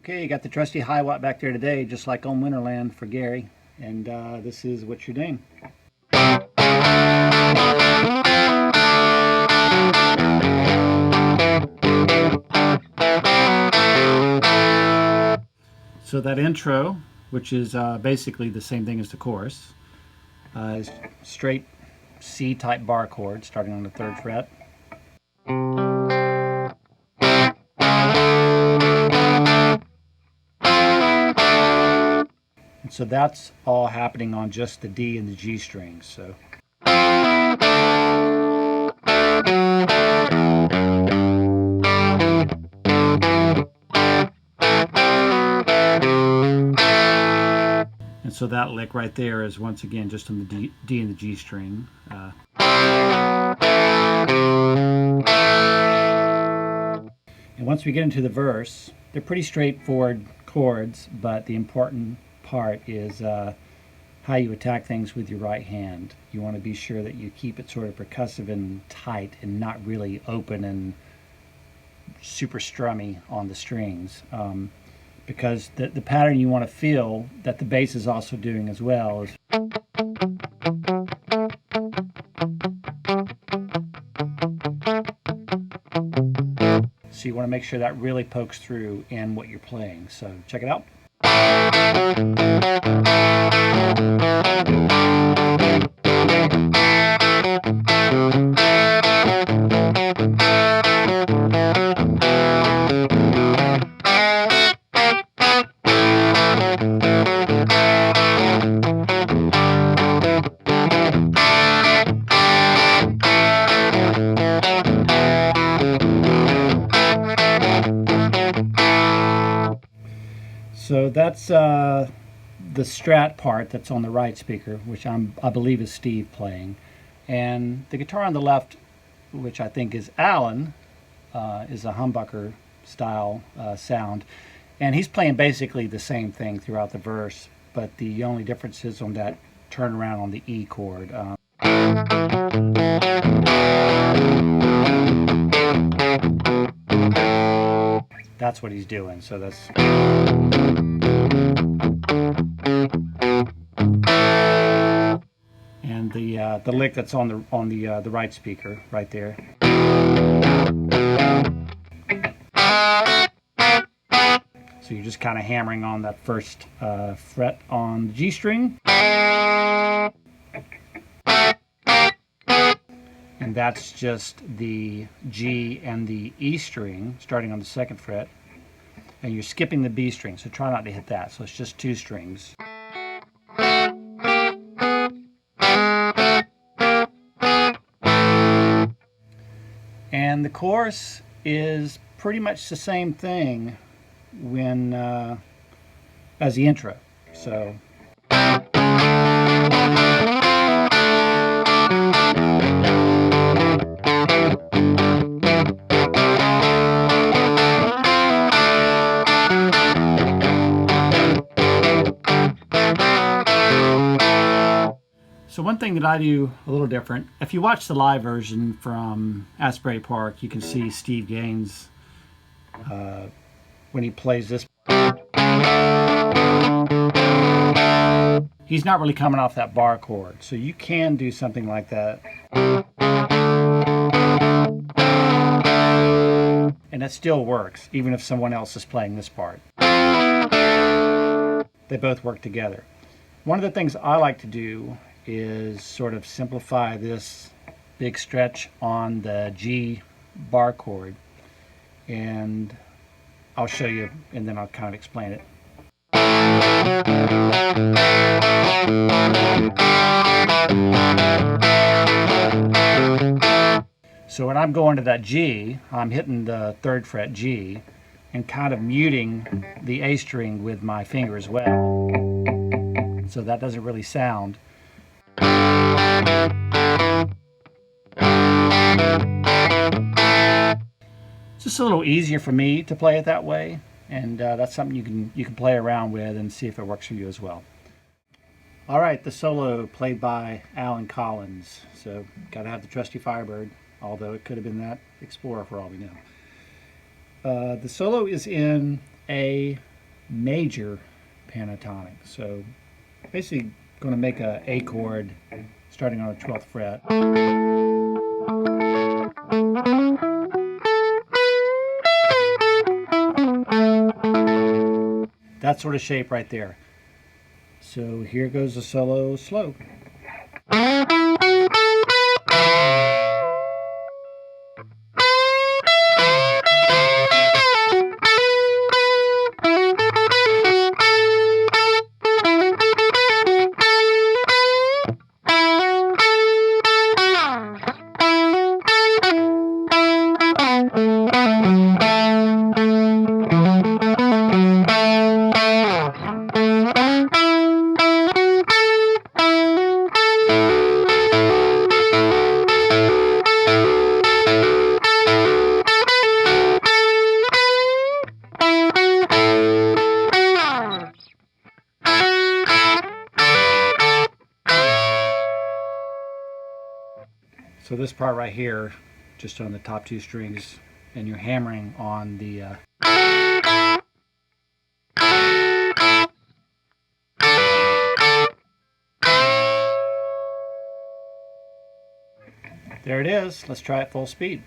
Okay, you got the trusty Hiwatt back there today, just like on Winterland for Gary. And this is what you're doing. So that intro, which is basically the same thing as the chorus, is straight C-type bar chord starting on the 3rd fret. And so that's all happening on just the D and the G strings. So so that lick right there is once again just on the D and the G string. And once we get into the verse, they're pretty straightforward chords, but the important part is how you attack things with your right hand. You want to be sure that you keep it sort of percussive and tight and not really open and super strummy on the strings. Because the pattern you want to feel that the bass is also doing as well is so you want to make sure that really pokes through in what you're playing. So check it out. So that's the Strat part that's on the right speaker, which I believe is Steve playing. And the guitar on the left, which I think is Alan, is a humbucker style sound. And he's playing basically the same thing throughout the verse, but the only difference is on that turnaround on the E chord. That's what he's doing. So that's and the lick that's on the right speaker right there. So you're just kind of hammering on that first fret on the G string. And that's just the G and the E string starting on the 2nd fret. And you're skipping the B string, so try not to hit that. So it's just 2 strings. And the chorus is pretty much the same thing when as the intro. So So one thing that I do a little different, if you watch the live version from Asbury Park, you can see Steve Gaines when he plays this. He's not really coming off that bar chord, so you can do something like that. And it still works, even if someone else is playing this part. They both work together. One of the things I like to do is sort of simplify this big stretch on the G bar chord, and I'll show you and then I'll kind of explain it. So when I'm going to that G, I'm hitting the 3rd fret G and kind of muting the A string with my finger as well, so that doesn't really sound. It's just a little easier for me to play it that way, and that's something you can play around with and see if it works for you as well. All right, the solo played by Alan Collins. So gotta have the trusty Firebird, although it could have been that Explorer for all we know. The solo is in A major pentatonic. So basically going to make a A chord starting on the 12th fret. That sort of shape right there. So here goes the solo slow. So this part right here, just on the top two strings, and you're hammering on the there it is. Let's try it full speed.